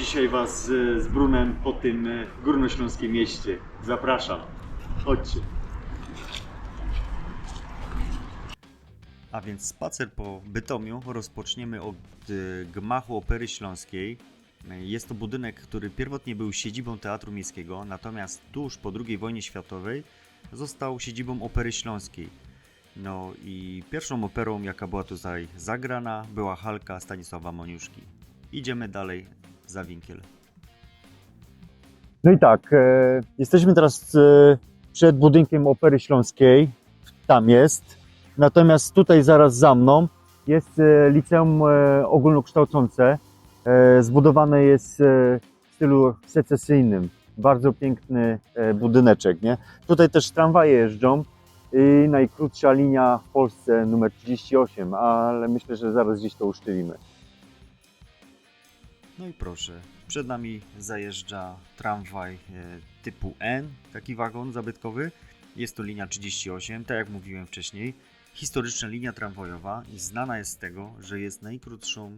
dzisiaj Was z Brunem po tym górnośląskim mieście. Zapraszam. Chodźcie. A więc spacer po Bytomiu rozpoczniemy od gmachu Opery Śląskiej. Jest to budynek, który pierwotnie był siedzibą Teatru Miejskiego, natomiast tuż po II wojnie światowej został siedzibą Opery Śląskiej. No i pierwszą operą, jaka była tutaj zagrana, była Halka Stanisława Moniuszki. Idziemy dalej za winkiel. No i tak, jesteśmy teraz przed budynkiem Opery Śląskiej. Tam jest. Natomiast tutaj zaraz za mną jest liceum ogólnokształcące. Zbudowane jest w stylu secesyjnym. Bardzo piękny budyneczek, nie? Tutaj też tramwaje jeżdżą i najkrótsza linia w Polsce numer 38, ale myślę, że zaraz gdzieś to uszczylimy. No i proszę, przed nami zajeżdża tramwaj typu N, taki wagon zabytkowy. Jest to linia 38, tak jak mówiłem wcześniej. Historyczna linia tramwajowa i znana jest z tego, że jest najkrótszą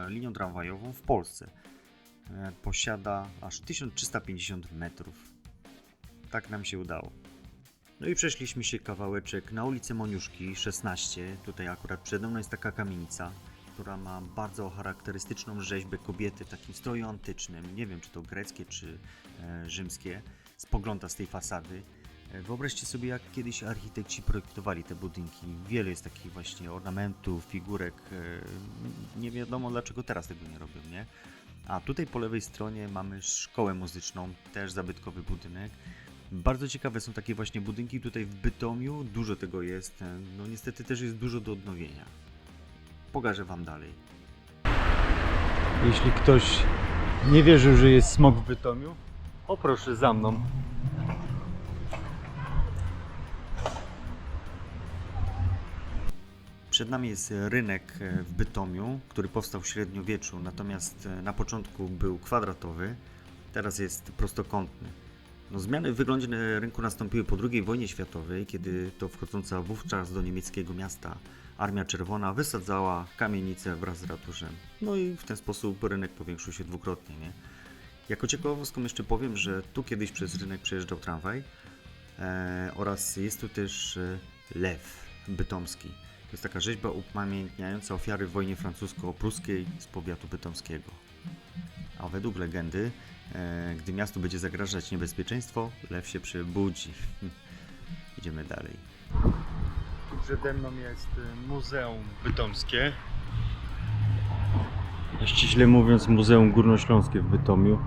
linią tramwajową w Polsce. Posiada aż 1350 metrów. Tak nam się udało. No i przeszliśmy się kawałeczek na ulicę Moniuszki 16. Tutaj akurat przede mną jest taka kamienica, która ma bardzo charakterystyczną rzeźbę kobiety w takim stroju antycznym. Nie wiem, czy to greckie, czy rzymskie. Spogląda z tej fasady. Wyobraźcie sobie, jak kiedyś architekci projektowali te budynki. Wiele jest takich właśnie ornamentów, figurek. Nie wiadomo, dlaczego teraz tego nie robią, nie? A tutaj po lewej stronie mamy szkołę muzyczną, też zabytkowy budynek. Bardzo ciekawe są takie właśnie budynki tutaj w Bytomiu. Dużo tego jest. No niestety też jest dużo do odnowienia. Pokażę Wam dalej. Jeśli ktoś nie wierzył, że jest smog w Bytomiu, o proszę za mną. Przed nami jest rynek w Bytomiu, który powstał w średniowieczu, natomiast na początku był kwadratowy, teraz jest prostokątny. No, zmiany w wyglądzie rynku nastąpiły po II wojnie światowej, kiedy to wchodząca wówczas do niemieckiego miasta Armia Czerwona wysadzała kamienicę wraz z ratuszem. No i w ten sposób rynek powiększył się dwukrotnie, nie? Jako ciekawostką jeszcze powiem, że tu kiedyś przez rynek przejeżdżał tramwaj oraz jest tu też lew bytomski. To jest taka rzeźba upamiętniająca ofiary w wojnie francusko-pruskiej z powiatu bytomskiego. A według legendy, gdy miastu będzie zagrażać niebezpieczeństwo, lew się przebudzi. Idziemy dalej. Tu przede mną jest Muzeum Bytomskie. Ściśle mówiąc Muzeum Górnośląskie w Bytomiu.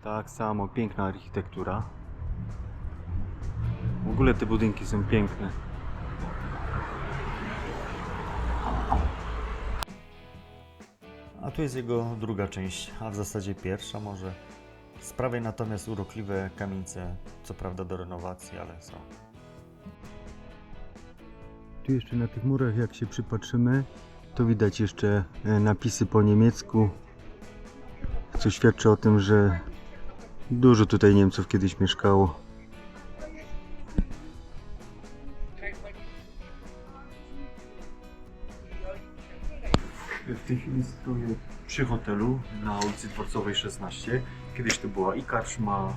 Tak samo, piękna architektura. W ogóle te budynki są piękne. A tu jest jego druga część, a w zasadzie pierwsza może. Z prawej natomiast urokliwe kamienice, co prawda do renowacji, ale są. Tu jeszcze na tych murach, jak się przypatrzymy, to widać jeszcze napisy po niemiecku, co świadczy o tym, że dużo tutaj Niemców kiedyś mieszkało. W tej chwili stoję przy hotelu na ulicy Dworcowej 16. Kiedyś to była i karczma,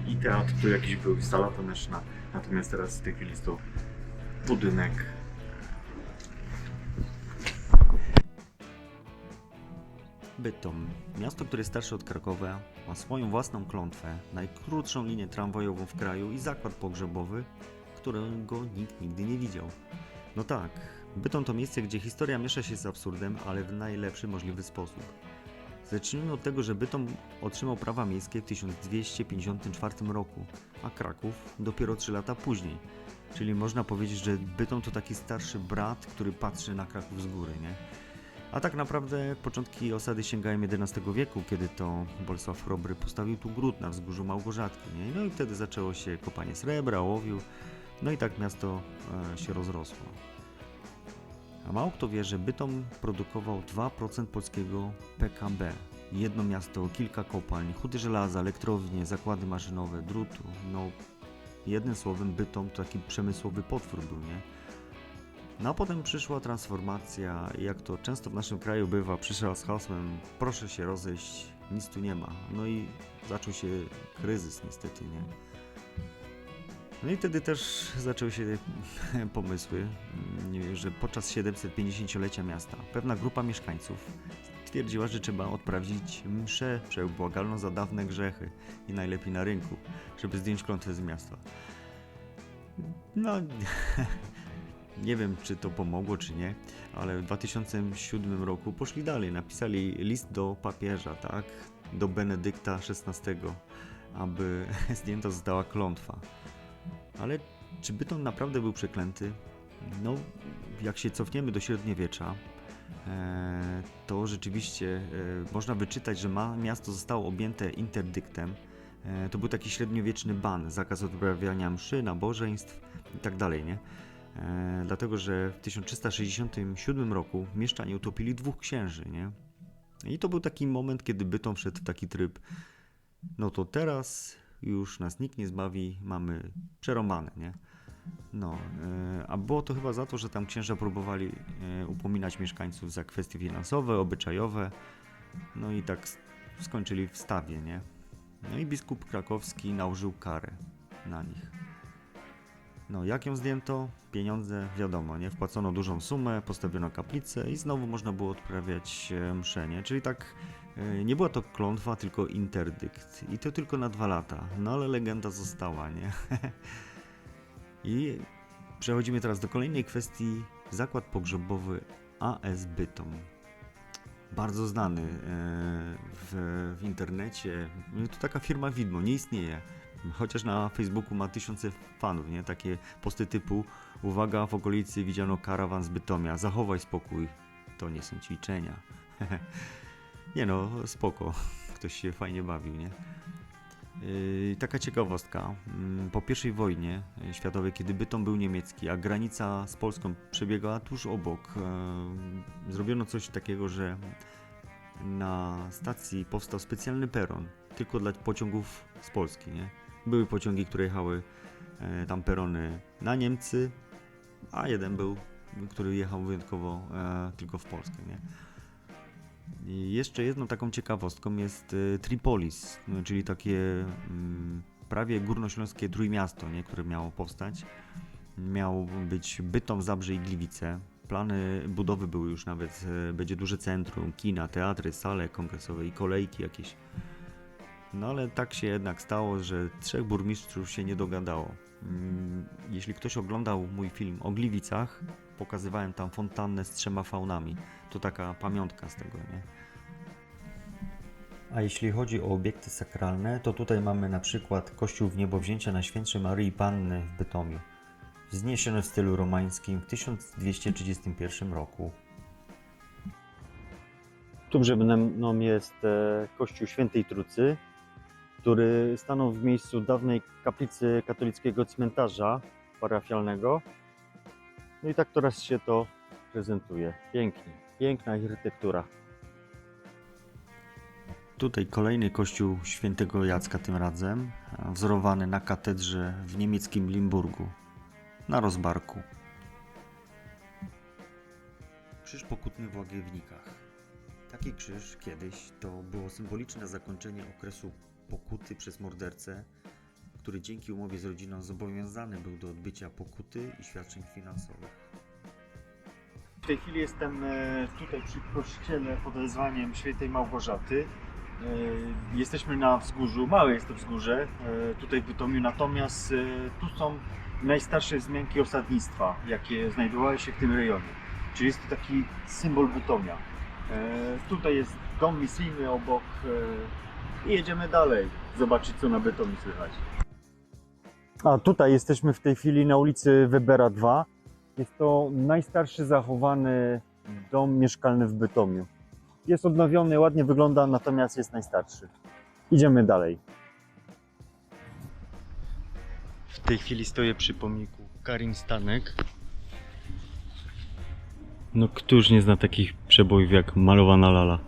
i teatr, tu jakiś był, i sala taneczna. Natomiast teraz w tej chwili jest to budynek. Bytom, miasto, które jest starsze od Krakowa, ma swoją własną klątwę, najkrótszą linię tramwajową w kraju i zakład pogrzebowy, którego nikt nigdy nie widział. No tak, Bytom to miejsce, gdzie historia miesza się z absurdem, ale w najlepszy możliwy sposób. Zacznijmy od tego, że Bytom otrzymał prawa miejskie w 1254 roku, a Kraków dopiero 3 lata później. Czyli można powiedzieć, że Bytom to taki starszy brat, który patrzy na Kraków z góry, nie? A tak naprawdę początki osady sięgają XI wieku, kiedy to Bolesław Chrobry postawił tu gród na wzgórzu Małgorzatki, nie? No i wtedy zaczęło się kopanie srebra, ołowiu, no i tak miasto się rozrosło. A mało kto wie, że Bytom produkował 2% polskiego PKB. Jedno miasto, kilka kopalń, huty żelaza, elektrownie, zakłady maszynowe, drutu. No, jednym słowem Bytom to taki przemysłowy potwór był, nie? No a potem przyszła transformacja i jak to często w naszym kraju bywa, przyszła z hasłem proszę się rozejść nic tu nie ma. No i zaczął się kryzys niestety, nie? No i wtedy też zaczęły się pomysły, że podczas 750-lecia miasta pewna grupa mieszkańców stwierdziła, że trzeba odprawić mszę przebłagalną za dawne grzechy i najlepiej na rynku, żeby zdjąć klątwę z miasta. No, nie wiem, czy to pomogło, czy nie, ale w 2007 roku poszli dalej, napisali list do papieża, tak, do Benedykta XVI, aby zdjęta została klątwa. Ale czy Bytom naprawdę był przeklęty? No, jak się cofniemy do średniowiecza, to rzeczywiście można wyczytać, że miasto zostało objęte interdyktem. To był taki średniowieczny ban, zakaz odprawiania mszy, nabożeństw i tak dalej, nie? Dlatego, że w 1367 roku mieszczanie utopili 2 księży, nie? I to był taki moment, kiedy Bytom wszedł w taki tryb, no to teraz już nas nikt nie zbawi, mamy przerąbane, nie? No, a było to chyba za to, że tam księża próbowali upominać mieszkańców za kwestie finansowe, obyczajowe, no i tak skończyli w stawie, nie? No i biskup krakowski nałożył karę na nich. No, jak ją zdjęto? Pieniądze, wiadomo, nie? Wpłacono dużą sumę, postawiono kaplicę i znowu można było odprawiać mszę, nie? Czyli tak, nie była to klątwa, tylko interdykt. I to tylko na 2 lata. No ale legenda została, nie? I przechodzimy teraz do kolejnej kwestii. Zakład pogrzebowy AS Bytom. Bardzo znany w internecie. To taka firma widmo, nie istnieje. Chociaż na Facebooku ma 1000 fanów, nie? Takie posty typu: uwaga, w okolicy widziano karawan z Bytomia, zachowaj spokój, to nie są ćwiczenia. Nie no, spoko, ktoś się fajnie bawił, nie? Taka ciekawostka, po I wojnie światowej, kiedy Bytom był niemiecki, a granica z Polską przebiegała tuż obok, zrobiono coś takiego, że na stacji powstał specjalny peron, tylko dla pociągów z Polski, nie? Były pociągi, które jechały tam perony na Niemcy, a jeden był, który jechał wyjątkowo tylko w Polskę, nie? I jeszcze jedną taką ciekawostką jest Tripolis, czyli takie prawie górnośląskie trójmiasto, nie? Które miało powstać. Miał być Bytom, Zabrze i Gliwice. Plany budowy były już nawet, będzie duże centrum, kina, teatry, sale kongresowe i kolejki jakieś. No ale tak się jednak stało, że 3 burmistrzów się nie dogadało. Jeśli ktoś oglądał mój film o Gliwicach, pokazywałem tam fontannę z 3 faunami. To taka pamiątka z tego, nie? A jeśli chodzi o obiekty sakralne, to tutaj mamy na przykład kościół Wniebowzięcia Najświętszej Maryi Panny w Bytomiu, wzniesiony w stylu romańskim w 1231 roku. Tu przed mną jest kościół Świętej Trójcy, który stanął w miejscu dawnej kaplicy katolickiego cmentarza parafialnego. No i tak teraz się to prezentuje. Pięknie, piękna architektura. Tutaj kolejny kościół Świętego Jacka tym razem, wzorowany na katedrze w niemieckim Limburgu, na rozbarku. Krzyż pokutny w Łagiewnikach. Taki krzyż kiedyś to było symboliczne zakończenie okresu pokuty przez mordercę, który dzięki umowie z rodziną zobowiązany był do odbycia pokuty i świadczeń finansowych. W tej chwili jestem tutaj przy kościele pod wezwaniem Świętej Małgorzaty. Jesteśmy na wzgórzu, małe jest to wzgórze tutaj w Bytomiu, natomiast tu są najstarsze wzmianki osadnictwa, jakie znajdowały się w tym rejonie. Czyli jest to taki symbol Bytomia. Tutaj jest dom misyjny obok i jedziemy dalej, zobaczyć co na Bytomiu słychać. A tutaj jesteśmy w tej chwili na ulicy Webera 2. Jest to najstarszy zachowany dom mieszkalny w Bytomiu. Jest odnowiony, ładnie wygląda, natomiast jest najstarszy. Idziemy dalej. W tej chwili stoję przy pomniku Karin Stanek. No któż nie zna takich przebojów jak Malowana Lala?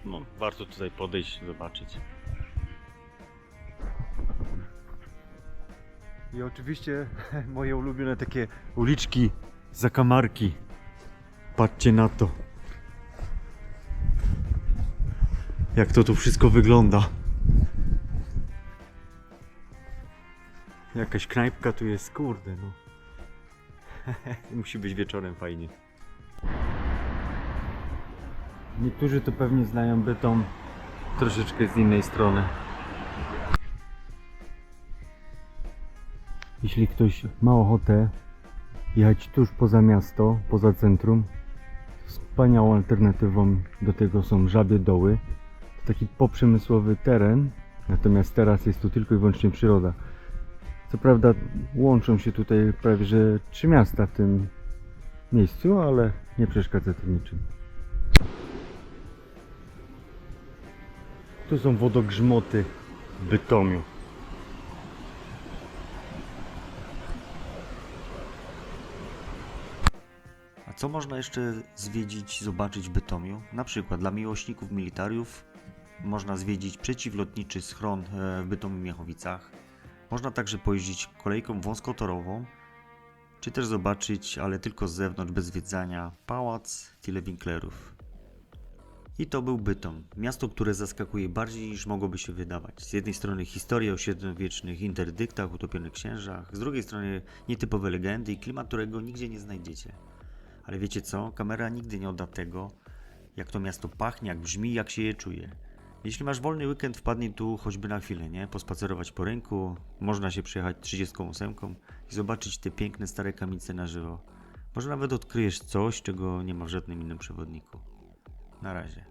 No, warto tutaj podejść, zobaczyć. I oczywiście moje ulubione takie uliczki, zakamarki. Patrzcie na to. jak to tu wszystko wygląda. Jakaś knajpka tu jest, kurde no. Musi być wieczorem fajnie. Niektórzy to pewnie znają Bytom troszeczkę z innej strony. Jeśli ktoś ma ochotę jechać tuż poza miasto, poza centrum, wspaniałą alternatywą do tego są Żabie Doły. To taki poprzemysłowy teren, natomiast teraz jest tu tylko i wyłącznie przyroda. Co prawda łączą się tutaj prawie że 3 miasta w tym miejscu, ale nie przeszkadza to niczym. Tu są wodogrzmoty w Bytomiu. A co można jeszcze zwiedzić, zobaczyć w Bytomiu? Na przykład dla miłośników militariów można zwiedzić przeciwlotniczy schron w Bytomiu-Miechowicach. Można także pojeździć kolejką wąskotorową, czy też zobaczyć, ale tylko z zewnątrz, bez zwiedzania, pałac Tille-Winklerów. I to był Bytom, miasto, które zaskakuje bardziej niż mogłoby się wydawać. Z jednej strony historia o średniowiecznych interdyktach, utopionych księżach, z drugiej strony nietypowe legendy i klimat, którego nigdzie nie znajdziecie. Ale wiecie co? Kamera nigdy nie odda tego, jak to miasto pachnie, jak brzmi, jak się je czuje. Jeśli masz wolny weekend, wpadnij tu choćby na chwilę, nie? Pospacerować po rynku, można się przejechać 38 i zobaczyć te piękne stare kamienice na żywo. Może nawet odkryjesz coś, czego nie ma w żadnym innym przewodniku. Na razie.